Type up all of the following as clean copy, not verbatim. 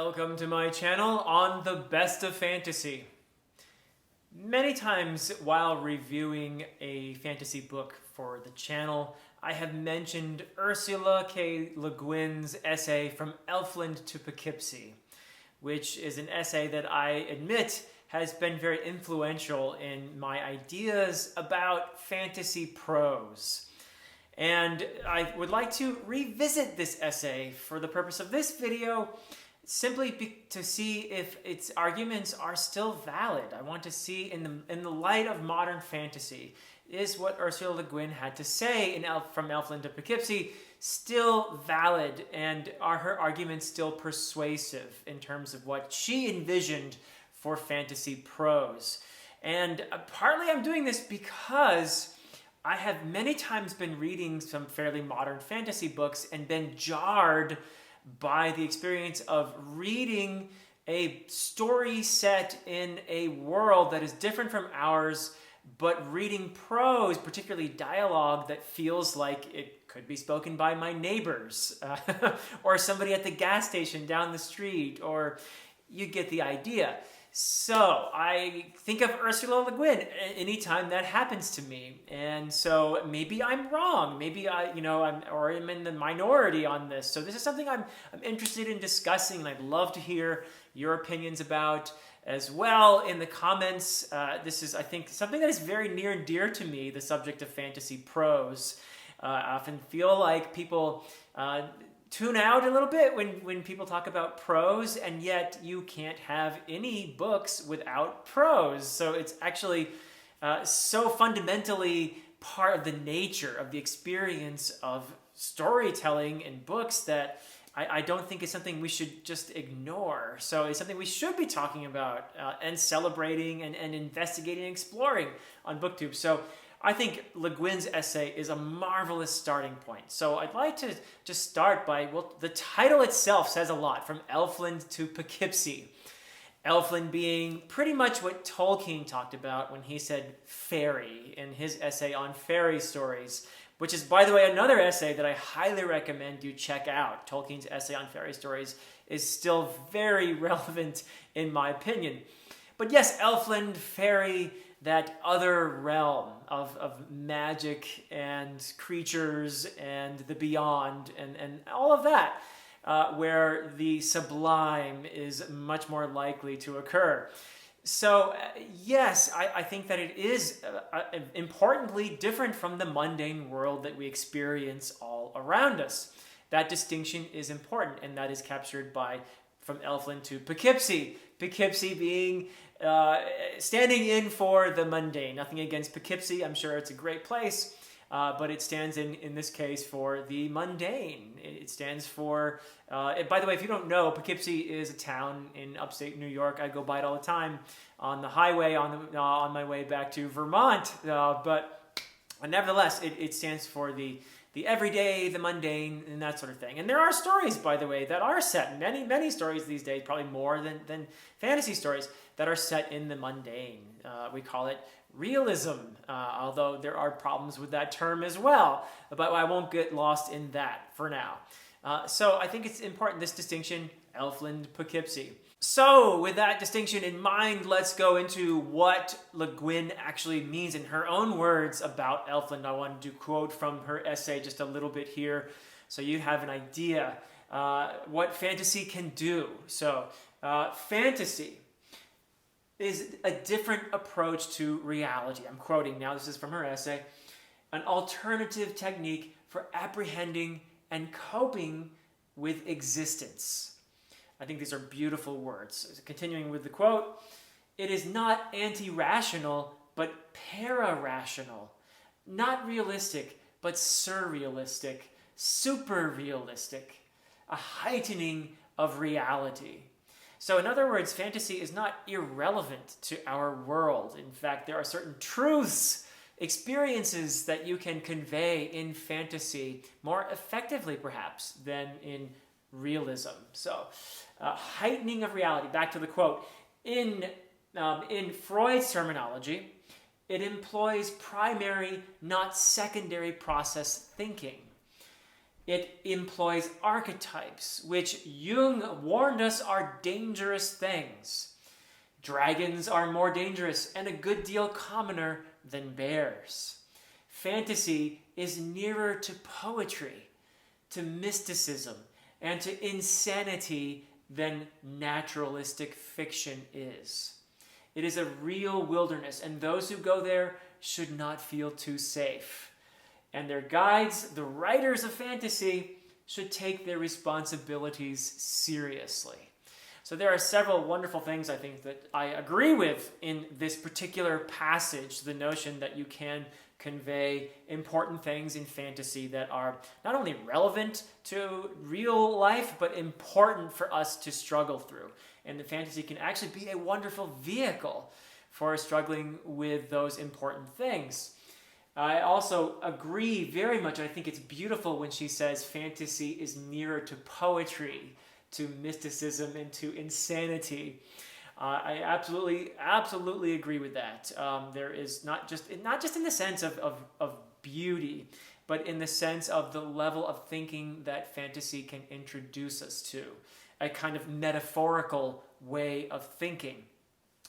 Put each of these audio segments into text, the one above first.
Welcome to my channel on the best of fantasy. Many times while reviewing a fantasy book for the channel, I have mentioned Ursula Le Guin's essay From Elfland to Poughkeepsie, which is an essay that I admit has been very influential in my ideas about fantasy prose. And I would like to revisit this essay for the purpose of this video, simply to see if its arguments are still valid. I want to see in the light of modern fantasy, is what Ursula Le Guin had to say From Elfland to Poughkeepsie still valid, and are her arguments still persuasive in terms of what she envisioned for fantasy prose? And partly I'm doing this because I have many times been reading some fairly modern fantasy books and been jarred by the experience of reading a story set in a world that is different from ours, but reading prose, particularly dialogue, that feels like it could be spoken by my neighbors or somebody at the gas station down the street, or you get the idea. So I think of Ursula Le Guin anytime that happens to me, and so maybe I'm wrong. Maybe I'm in the minority on this. So this is something I'm interested in discussing, and I'd love to hear your opinions about as well in the comments. This is, I think, something that is very near and dear to me, the subject of fantasy prose. I often feel like people tune out a little bit when people talk about prose, and yet you can't have any books without prose. So it's actually so fundamentally part of the nature of the experience of storytelling in books that I don't think it's something we should just ignore. So it's something we should be talking about and celebrating and investigating and exploring on BookTube. So I think Le Guin's essay is a marvelous starting point. So I'd like to just start by, well, the title itself says a lot, From Elfland to Poughkeepsie. Elfland being pretty much what Tolkien talked about when he said fairy in his essay on fairy stories, which is, by the way, another essay that I highly recommend you check out. Tolkien's essay on fairy stories is still very relevant in my opinion. But yes, Elfland, fairy, that other realm of magic and creatures and the beyond and all of that, where the sublime is much more likely to occur. So yes, I think that it is importantly different from the mundane world that we experience all around us. That distinction is important, and that is captured by From Elfland to Poughkeepsie. Poughkeepsie being standing in for the mundane. Nothing against Poughkeepsie. I'm sure it's a great place, but it stands in this case for the mundane. It stands for, by the way, if you don't know, Poughkeepsie is a town in upstate New York. I go by it all the time on the highway on my way back to Vermont. But nevertheless, it stands for the everyday, the mundane, and that sort of thing. And there are stories, by the way, that are set, many stories these days, probably more than fantasy stories, that are set in the mundane. We call it realism, although there are problems with that term as well, but I won't get lost in that for now. So I think it's important, this distinction, Elfland, Poughkeepsie. So with that distinction in mind, let's go into what Le Guin actually means in her own words about Elfland. I wanted to quote from her essay just a little bit here so you have an idea what fantasy can do. So fantasy is a different approach to reality. I'm quoting now, this is from her essay. An alternative technique for apprehending and coping with existence. I think these are beautiful words. Continuing with the quote, it is not anti-rational, but para-rational. Not realistic, but surrealistic, super-realistic. A heightening of reality. So in other words, fantasy is not irrelevant to our world. In fact, there are certain truths, experiences that you can convey in fantasy more effectively, perhaps, than in realism. So, heightening of reality. Back to the quote. In Freud's terminology, it employs primary, not secondary process thinking. It employs archetypes, which Jung warned us are dangerous things. Dragons are more dangerous and a good deal commoner than bears. Fantasy is nearer to poetry, to mysticism, and to insanity than naturalistic fiction is. It is a real wilderness, and those who go there should not feel too safe. And their guides, the writers of fantasy, should take their responsibilities seriously. So there are several wonderful things I think that I agree with in this particular passage, the notion that you can convey important things in fantasy that are not only relevant to real life, but important for us to struggle through. And the fantasy can actually be a wonderful vehicle for struggling with those important things. I also agree very much, I think it's beautiful when she says fantasy is nearer to poetry, to mysticism, and to insanity. I absolutely agree with that. There is not just in the sense of beauty, but in the sense of the level of thinking that fantasy can introduce us to, a kind of metaphorical way of thinking.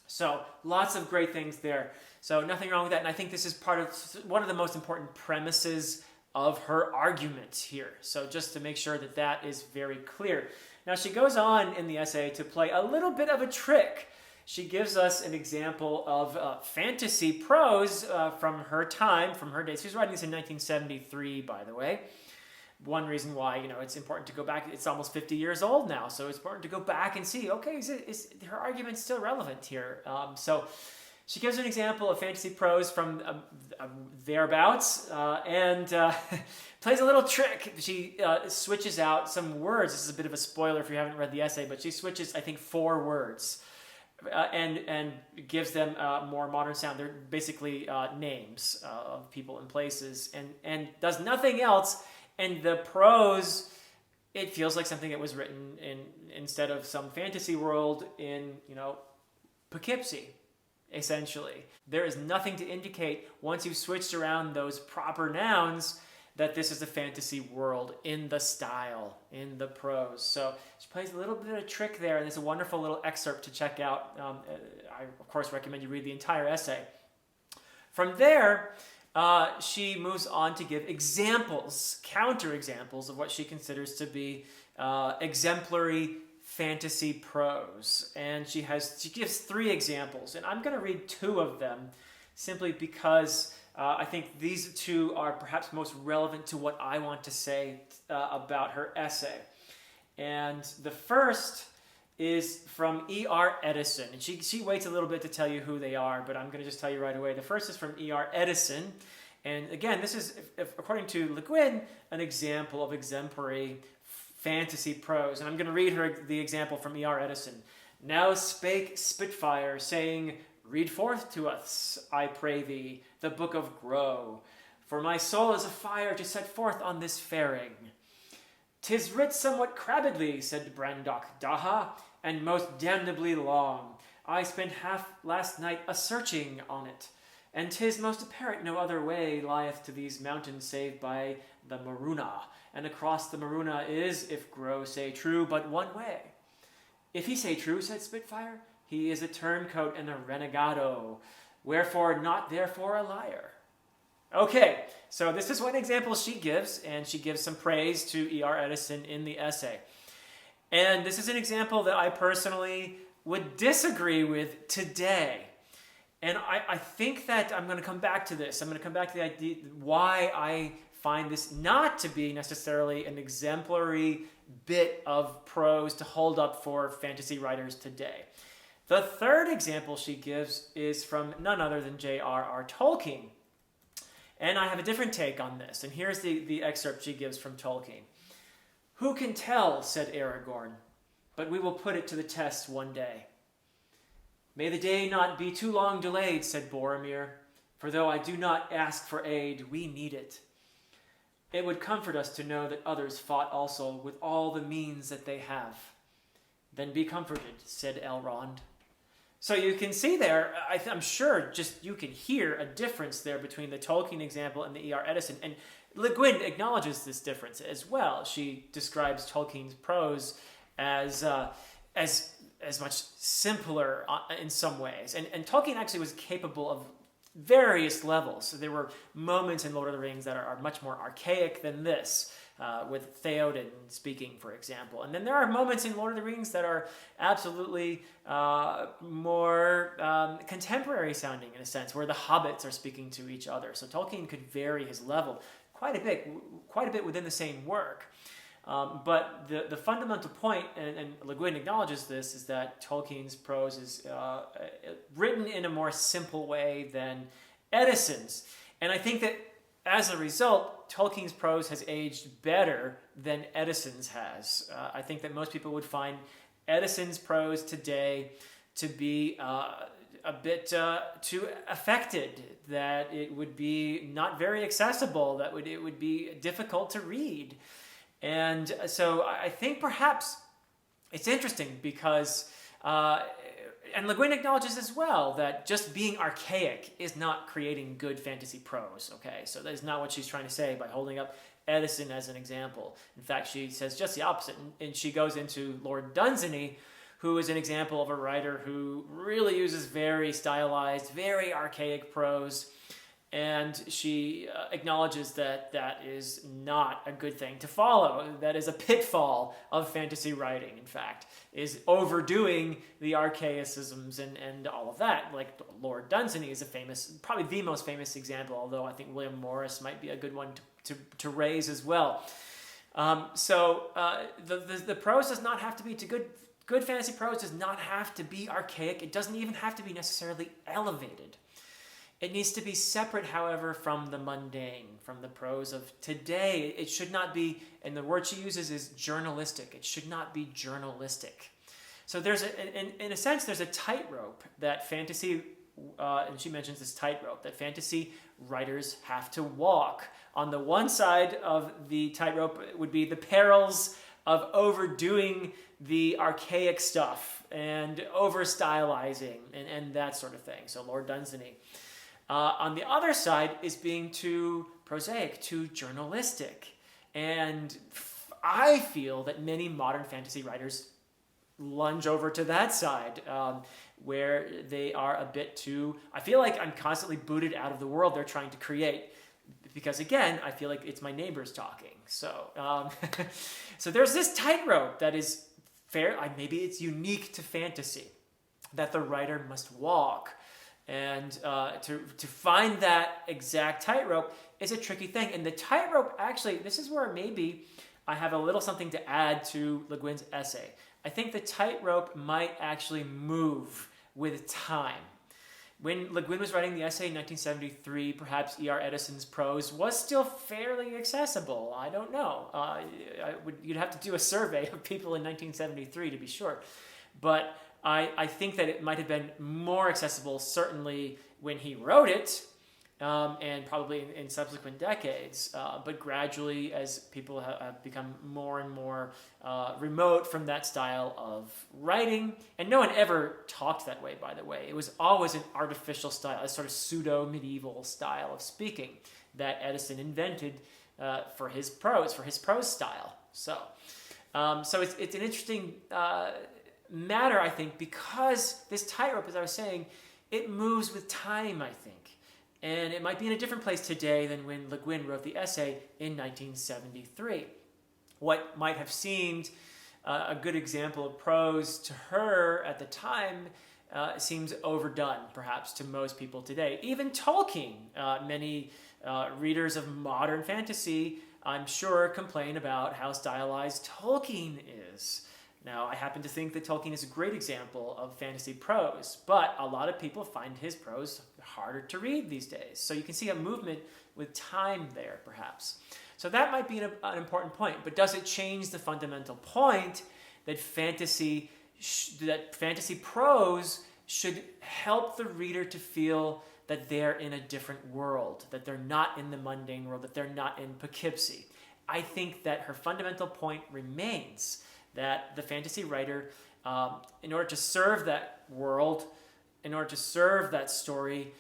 So lots of great things there. So nothing wrong with that. And I think this is part of one of the most important premises of her argument here. So just to make sure that that is very clear. Now she goes on in the essay to play a little bit of a trick. She gives us an example of fantasy prose from her time, from her days. She was writing this in 1973, by the way. One reason why, it's important to go back. It's almost 50 years old now, so it's important to go back and see, okay, is her argument still relevant here? So she gives an example of fantasy prose from thereabouts and plays a little trick. She switches out some words. This is a bit of a spoiler if you haven't read the essay, but she switches, I think, 4 words and gives them a more modern sound. They're basically names of people and places and does nothing else. And the prose, it feels like something that was written instead of some fantasy world in, Poughkeepsie, essentially. There is nothing to indicate, once you've switched around those proper nouns, that this is a fantasy world in the style, in the prose. So she plays a little bit of trick there, and there's a wonderful little excerpt to check out. I, of course, recommend you read the entire essay. From there, she moves on to give examples, counter-examples of what she considers to be exemplary fantasy prose. And she gives 3 examples, and I'm going to read 2 of them simply because I think these 2 are perhaps most relevant to what I want to say about her essay. And the first is from E.R. Edison. And she waits a little bit to tell you who they are, but I'm going to just tell you right away. The first is from E.R. Edison. And again, this is, according to Le Guin, an example of exemplary fantasy prose. And I'm going to read the example from E.R. Edison. Now spake Spitfire, saying, read forth to us, I pray thee, the book of Grow. For my soul is a fire to set forth on this faring. 'Tis writ somewhat crabbedly, said Brandock Daha, and most damnably long. I spent half last night a-searching on it, and 'tis most apparent no other way lieth to these mountains save by the Maruna, and across the Maruna is, if Grow say true, but one way. If he say true, said Spitfire, he is a turncoat and a renegado, wherefore not therefore a liar. Okay, so this is one example she gives, and she gives some praise to E.R. Edison in the essay. And this is an example that I personally would disagree with today. And I think that I'm going to come back to this. I'm going to come back to the idea why I find this not to be necessarily an exemplary bit of prose to hold up for fantasy writers today. The third example she gives is from none other than J.R.R. Tolkien. And I have a different take on this. And here's the excerpt she gives from Tolkien. Who can tell, said Aragorn, but we will put it to the test one day. May the day not be too long delayed, said Boromir, for though I do not ask for aid, we need it. It would comfort us to know that others fought also with all the means that they have. Then be comforted, said Elrond. So you can see there, I'm sure just you can hear a difference there between the Tolkien example and the E.R. Edison. And Le Guin acknowledges this difference as well. She describes Tolkien's prose as much simpler in some ways. And Tolkien actually was capable of various levels. So there were moments in Lord of the Rings that are much more archaic than this, with Theoden speaking, for example. And then there are moments in Lord of the Rings that are absolutely more contemporary sounding, in a sense, where the hobbits are speaking to each other. So Tolkien could vary his level quite a bit within the same work. But the fundamental point, and Le Guin acknowledges this, is that Tolkien's prose is written in a more simple way than Edison's. And I think that as a result, Tolkien's prose has aged better than Edison's has. I think that most people would find Edison's prose today to be a bit too affected, that it would be not very accessible, that it would be difficult to read. And so I think perhaps it's interesting because, and Le Guin acknowledges as well, that just being archaic is not creating good fantasy prose, okay? So that is not what she's trying to say by holding up Edison as an example. In fact, she says just the opposite, and she goes into Lord Dunsany, who is an example of a writer who really uses very stylized, very archaic prose. And she acknowledges that that is not a good thing to follow. That is a pitfall of fantasy writing, in fact, is overdoing the archaicisms and all of that. Like Lord Dunsany is probably the most famous example, although I think William Morris might be a good one to raise as well. The prose does not have to be good fantasy prose does not have to be archaic. It doesn't even have to be necessarily elevated. It needs to be separate, however, from the mundane, from the prose of today. It should not be, and the word she uses is journalistic. It should not be journalistic. So in a sense, there's a tightrope that fantasy, and she mentions this tightrope, that fantasy writers have to walk. On the one side of the tightrope would be the perils of overdoing the archaic stuff and over-stylizing and that sort of thing. So Lord Dunsany. On the other side is being too prosaic, too journalistic. And I feel that many modern fantasy writers lunge over to that side, where they are a bit too... I feel like I'm constantly booted out of the world they're trying to create. Because again, I feel like it's my neighbors talking. So, so there's this tightrope that is fair. Maybe it's unique to fantasy, that the writer must walk. And to find that exact tightrope is a tricky thing. And the tightrope, actually, this is where maybe I have a little something to add to Le Guin's essay. I think the tightrope might actually move with time. When Le Guin was writing the essay in 1973, perhaps E.R. Edison's prose was still fairly accessible. I don't know. You'd have to do a survey of people in 1973 to be sure. But I think that it might have been more accessible, certainly when he wrote it, and probably in subsequent decades. But gradually, as people have become more and more remote from that style of writing, and no one ever talked that way, by the way. It was always an artificial style, a sort of pseudo-medieval style of speaking that Edison invented for his prose style. So it's an interesting matter, I think, because this tightrope, as I was saying, it moves with time, I think. And it might be in a different place today than when Le Guin wrote the essay in 1973. What might have seemed a good example of prose to her at the time seems overdone, perhaps, to most people today. Even Tolkien, many readers of modern fantasy, I'm sure, complain about how stylized Tolkien is. Now, I happen to think that Tolkien is a great example of fantasy prose, but a lot of people find his prose harder to read these days. So you can see a movement with time there, perhaps. So that might be an important point, but does it change the fundamental point that fantasy prose should help the reader to feel that they're in a different world, that they're not in the mundane world, that they're not in Poughkeepsie? I think that her fundamental point remains that the fantasy writer, in order to serve that world, in order to serve that story,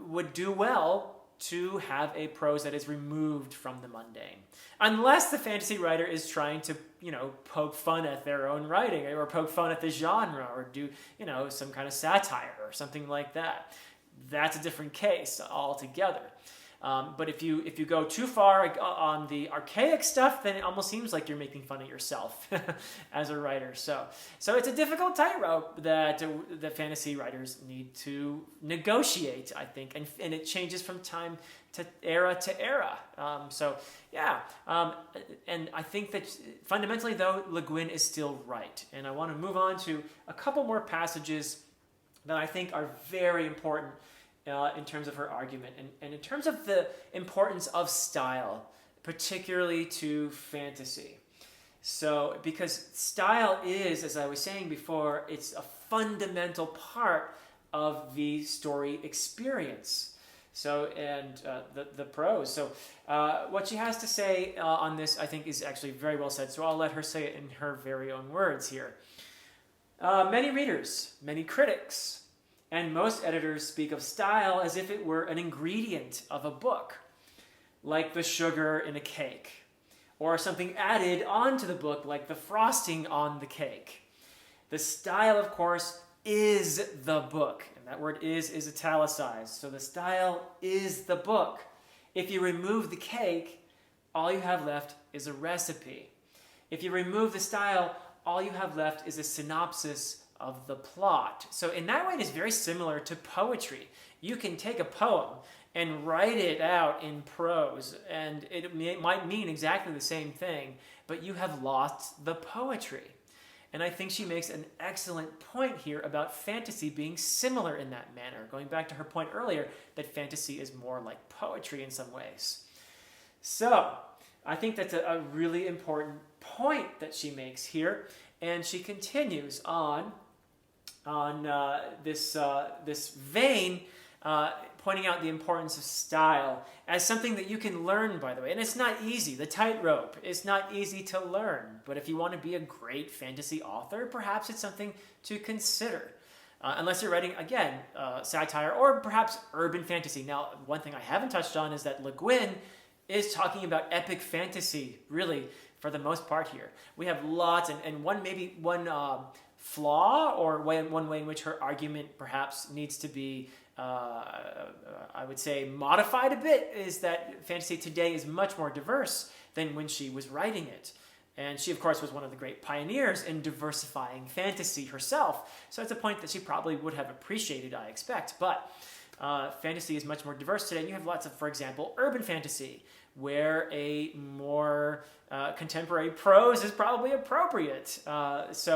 would do well to have a prose that is removed from the mundane. Unless the fantasy writer is trying to, poke fun at their own writing or poke fun at the genre or do, some kind of satire or something like that. That's a different case altogether. But if you go too far on the archaic stuff, then it almost seems like you're making fun of yourself as a writer. So it's a difficult tightrope that fantasy writers need to negotiate, I think, and it changes from time to era. And I think that fundamentally, though, Le Guin is still right. And I want to move on to a couple more passages that I think are very important in terms of her argument and in terms of the importance of style, particularly to fantasy. So, because style is, as I was saying before, it's a fundamental part of the story experience. So, and the prose. So, what she has to say on this, I think, is actually very well said. So, I'll let her say it in her very own words here. Many readers, many critics, and most editors speak of style as if it were an ingredient of a book, like the sugar in a cake, or something added onto the book like the frosting on the cake. The style, of course, is the book, and that word is italicized. So the style is the book. If you remove the cake, all you have left is a recipe. If you remove the style, all you have left is a synopsis of the plot. So in that way, it is very similar to poetry. You can take a poem and write it out in prose, and it might mean exactly the same thing, but you have lost the poetry. And I think she makes an excellent point here about fantasy being similar in that manner, going back to her point earlier that fantasy is more like poetry in some ways. So I think that's a really important point that she makes here, and she continues on this vein, pointing out the importance of style as something that you can learn, by the way. And it's not easy. The tightrope is not easy to learn. But if you want to be a great fantasy author, perhaps it's something to consider. Unless you're writing, again, satire or perhaps urban fantasy. Now, one thing I haven't touched on is that Le Guin is talking about epic fantasy, really, for the most part here. We have lots, and one flaw or one way in which her argument perhaps needs to be, I would say, modified a bit, is that fantasy today is much more diverse than when she was writing it. And she, of course, was one of the great pioneers in diversifying fantasy herself. So it's a point that she probably would have appreciated, I expect. But fantasy is much more diverse today. And you have lots of, for example, urban fantasy, where a more contemporary prose is probably appropriate. That's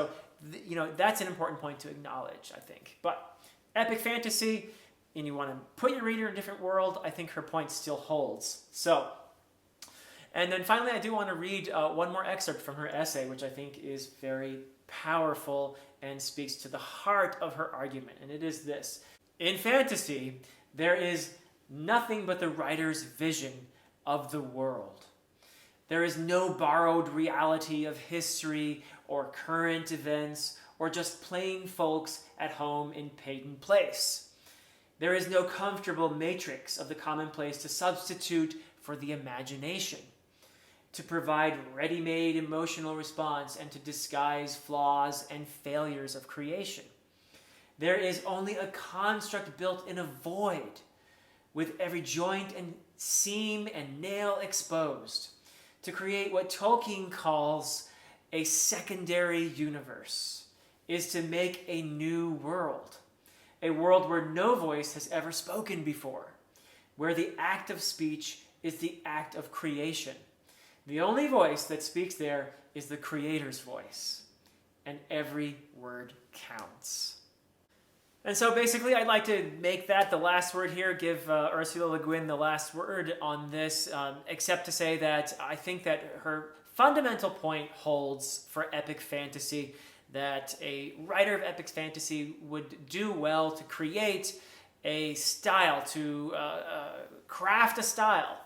an important point to acknowledge, I think. But epic fantasy, and you want to put your reader in a different world, I think her point still holds. So, and then finally, I do want to read one more excerpt from her essay, which I think is very powerful and speaks to the heart of her argument. And it is this: in fantasy, there is nothing but the writer's vision of the world. There is no borrowed reality of history or current events or just plain folks at home in Peyton Place. There is no comfortable matrix of the commonplace to substitute for the imagination, to provide ready-made emotional response and to disguise flaws and failures of creation. There is only a construct built in a void, with every joint and seam and nail exposed, to create what Tolkien calls a secondary universe, is to make a new world, a world where no voice has ever spoken before, where the act of speech is the act of creation. The only voice that speaks there is the creator's voice, and every word counts. And so basically, I'd like to make that the last word here, give Ursula Le Guin the last word on this, except to say that I think that her fundamental point holds for epic fantasy, that a writer of epic fantasy would do well to create a style, to craft a style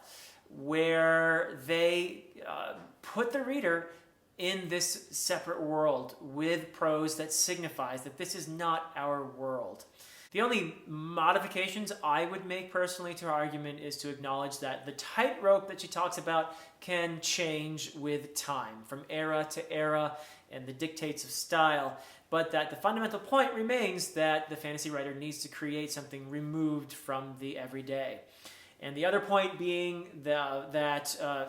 where they put the reader in this separate world with prose that signifies that this is not our world. The only modifications I would make personally to her argument is to acknowledge that the tightrope that she talks about can change with time, from era to era and the dictates of style, but that the fundamental point remains that the fantasy writer needs to create something removed from the everyday. And the other point being that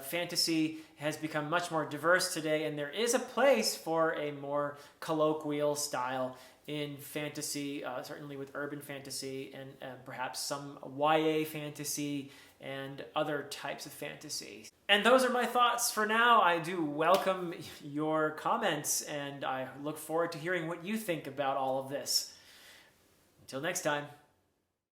fantasy has become much more diverse today, and there is a place for a more colloquial style in fantasy, certainly with urban fantasy and perhaps some YA fantasy and other types of fantasy. And those are my thoughts for now. I do welcome your comments, and I look forward to hearing what you think about all of this. Until next time.